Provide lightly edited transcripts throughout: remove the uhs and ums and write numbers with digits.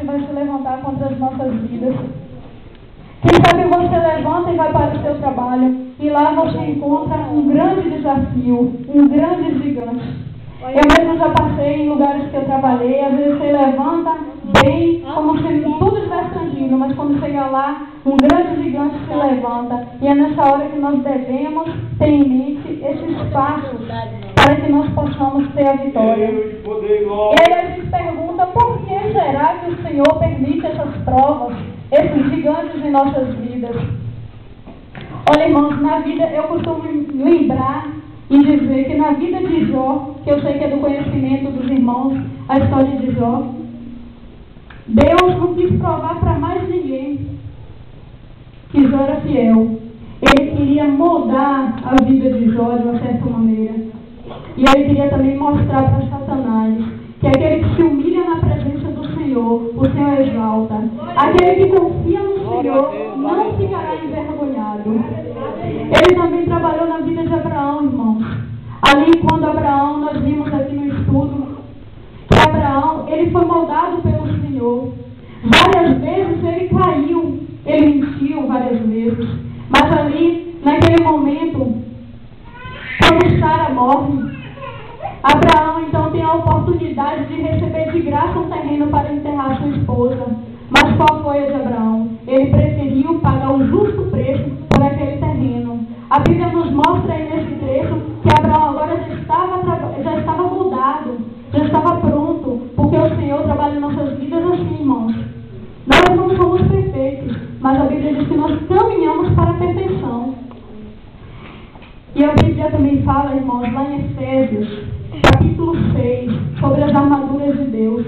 vai se levantar contra as nossas vidas. Quem sabe você levanta e vai para o seu trabalho, e lá você encontra um grande desafio, um grande gigante. Eu mesmo já passei em lugares que eu trabalhei, às vezes você levanta bem, como se tudo estivesse tranquilo, mas quando chega lá, um grande gigante se levanta. E é nessa hora que nós devemos ter em mente esses passos para que nós possamos ter a vitória. E aí a gente pergunta, por que será que o Senhor permite essas provas, esses gigantes em nossas vidas? Olha, irmãos, na vida eu costumo lembrar e dizer que na vida de Jó, que eu sei que é do conhecimento dos irmãos, a história de Jó, Deus não quis provar para mais ninguém que Jó era fiel. Ele queria moldar a vida de Jó de uma certa maneira. E ele queria também mostrar para Satanás que aquele que se humilha na presença do Senhor, o Senhor exalta. Aquele que confia no Senhor não ficará envergonhado. Ele também trabalhou na vida de Abraão, irmãos. Ali, quando Abraão, nós vimos aqui no estudo, que Abraão, ele foi moldado pelo Senhor. Várias vezes ele caiu, ele mentiu várias vezes. Mas ali, naquele momento, quando Sara morre, Abraão então tem a oportunidade de receber de graça um terreno para enterrar sua esposa. Mas qual foi a de Abraão? Ele preferiu pagar o justo preço por aquele terreno. A Bíblia nos mostra aí nesse trecho que Abraão agora já estava moldado, já estava pronto, porque o Senhor trabalha em nossas vidas assim, irmãos. Nós não somos perfeitos, mas a Bíblia diz que nós caminhamos para a perfeição. E a Bíblia também fala, irmãos, lá em Efésios, capítulo 6, sobre as armaduras de Deus.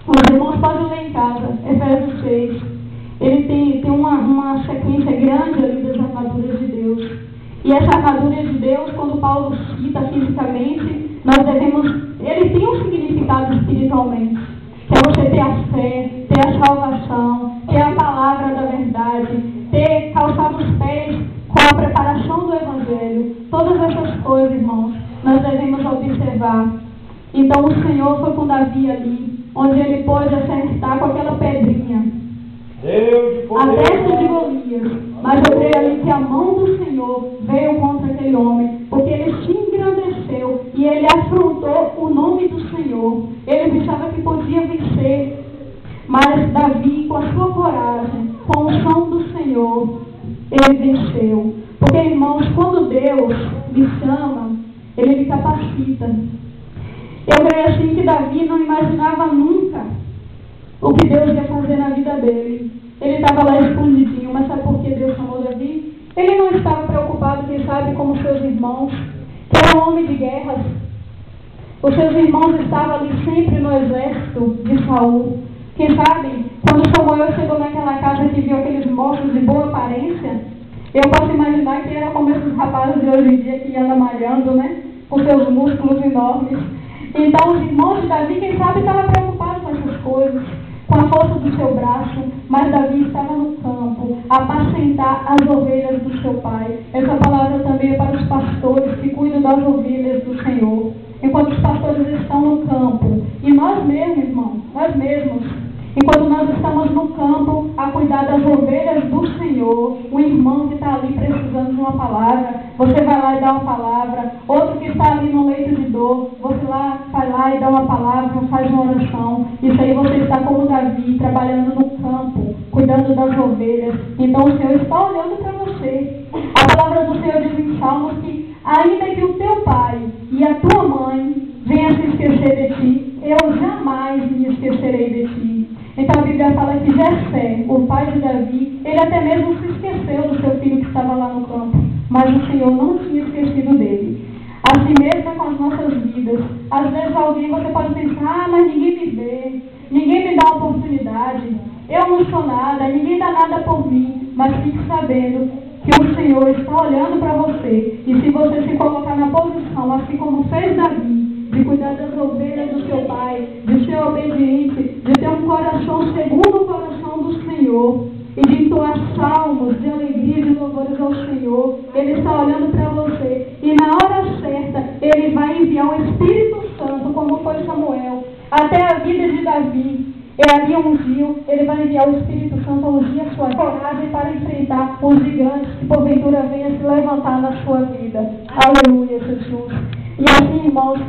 Os irmãos podem ler em casa, Efésios 6. Ele tem uma sequência grande ali das armaduras de Deus. E essa armadura de Deus, quando Paulo cita fisicamente, nós devemos... Ele tem um significado espiritualmente, que é você ter a fé, ter a salvação, ter a palavra da verdade, ter calçado os pés com a preparação do Evangelho. Todas essas coisas, irmãos, nós devemos observar. Então o Senhor foi com Davi ali, onde ele pôde acertar com aquela pedrinha a testa de Golias. Mas eu creio ali que a mão do Senhor veio contra aquele homem, porque ele se engrandeceu e ele afrontou o nome do Senhor. Ele pensava que podia vencer, mas Davi, com a sua coragem, com o som do Senhor, ele venceu. Porque, irmãos, quando Deus me chama, ele me capacita. Eu creio assim que Davi não imaginava nunca o que Deus ia fazer na vida dele. Ele estava lá escondidinho, mas sabe por que Deus chamou Davi? Ele não estava preocupado, quem sabe, como seus irmãos, que era um homem de guerras. Os seus irmãos estavam ali sempre no exército de Saul. Quem sabe, quando Samuel chegou naquela casa que viu aqueles moços de boa aparência, eu posso imaginar que era como esses rapazes de hoje em dia que andam malhando, né? Com seus músculos enormes. Então, os irmãos de Davi, quem sabe, estavam preocupados com essas coisas, com a força do seu braço, mas Davi estava no campo, a apacentar as ovelhas do seu pai. Essa palavra também é para os pastores que cuidam das ovelhas do Senhor. Enquanto os pastores estão no campo, e nós mesmos, irmãos, nós mesmos, enquanto nós estamos no campo a cuidar das ovelhas do Senhor, o irmão que está ali precisando de uma palavra, você vai lá e dá uma palavra. Outro que está ali no leito de dor, você vai lá e dá uma palavra, faz uma oração. Isso aí você está como Davi, trabalhando no campo, cuidando das ovelhas. Então o Senhor está olhando para você. A palavra do Senhor diz em Salmos que ainda que o teu pai e a tua mãe venham se esquecer de ti, eu jamais me esquecerei de ti. Então a Bíblia fala que Jessé, o pai de Davi, ele até mesmo se esqueceu do seu filho que estava lá no campo, mas o Senhor não tinha esquecido dele. Assim mesmo é com as nossas vidas. Às vezes alguém, você pode pensar, mas ninguém me vê, ninguém me dá oportunidade, eu não sou nada, ninguém dá nada por mim, mas fique sabendo que o Senhor está olhando para você, e se você se colocar na posição, assim como fez Davi, de cuidar das ovelhas do seu pai, de ser obediente, de ter um coração segundo o coração do Senhor, e de entoar salmos de alegria e de louvores ao Senhor, Ele está olhando para você, e na hora certa, Ele vai enviar o Espírito Santo, como foi Samuel, até a vida de Davi, Ele ali ungiu, Ele vai enviar o Espírito Santo a ungir a sua coragem para enfrentar os gigantes que porventura venha se levantar na sua vida. Aleluia, Jesus. E assim, irmãos,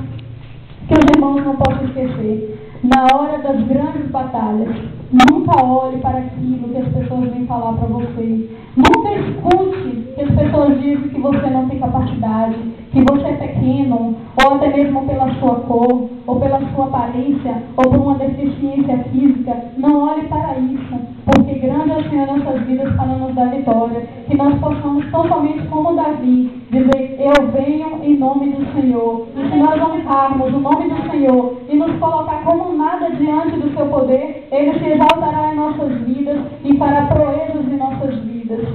que os irmãos não possam esquecer, na hora das grandes batalhas, nunca olhe para aquilo que as pessoas vêm falar para você. Nunca escute que as pessoas dizem que você não tem capacidade, que você é pequeno, ou até mesmo pela sua cor, ou pela sua aparência, ou por uma deficiência física. Não olhe para isso, porque grande é o Senhor em nossas vidas para nos dar vitória. Que nós possamos, tão somente como Davi, dizer: eu venho em nome do Senhor. E se nós honrarmos o nome do Senhor e nos colocar como nada diante do seu poder, Ele se exaltará em nossas vidas e fará proezas em nossas vidas.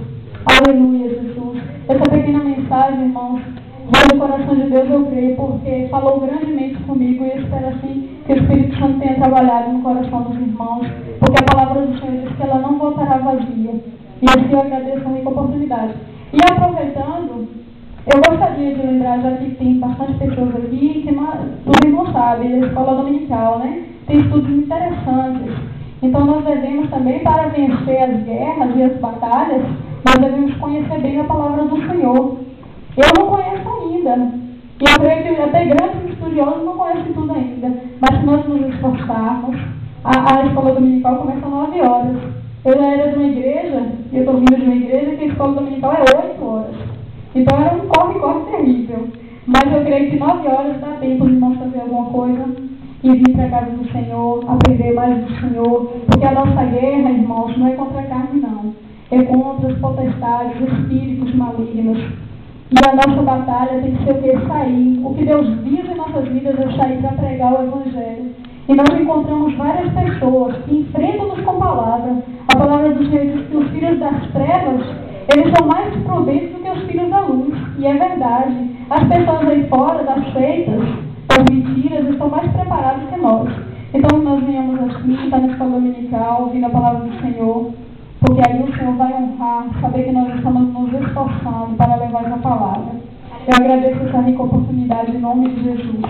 Aleluia, Jesus. Essa pequena mensagem, irmãos, vai do coração de Deus, eu creio, porque falou grandemente comigo, e eu espero assim que o Espírito Santo tenha trabalhado no coração dos irmãos, porque a palavra do Senhor diz que ela não voltará vazia. E assim eu agradeço a única oportunidade. E aproveitando, eu gostaria de lembrar, já que tem bastante pessoas aqui, que os irmãos sabem, da escola dominical, né? Tem estudos interessantes. Então nós devemos também, para vencer as guerras e as batalhas, nós devemos conhecer bem a palavra do Senhor. Eu não conheço ainda. E eu creio que até grandes estudiosos não conhecem tudo ainda. Mas se nós nos esforçarmos, a escola dominical começa às 9 horas. Eu já era de uma igreja, e eu estou vindo de uma igreja que a escola dominical é 8 horas. Então era um corre-corre terrível. Mas eu creio que 9 horas dá tempo de nós fazer alguma coisa e vir para a casa do Senhor, aprender mais do Senhor. Porque a nossa guerra, irmãos, não é contra a carne, não. É contra os potestades, os espíritos malignos. E a nossa batalha tem que ser o que? Sair. O que Deus visa em nossas vidas é sair para pregar o Evangelho. E nós encontramos várias pessoas que enfrentam-nos com palavras. A palavra do Senhor diz que os filhos das trevas, eles são mais prudentes do que os filhos da luz. E é verdade. As pessoas aí fora das seitas, das mentiras, estão mais preparadas que nós. Então nós venhamos aqui, estar na escola dominical, ouvindo a palavra do Senhor. Porque aí o Senhor vai honrar, saber que nós estamos nos esforçando para levar essa palavra. Eu agradeço essa rica oportunidade em nome de Jesus.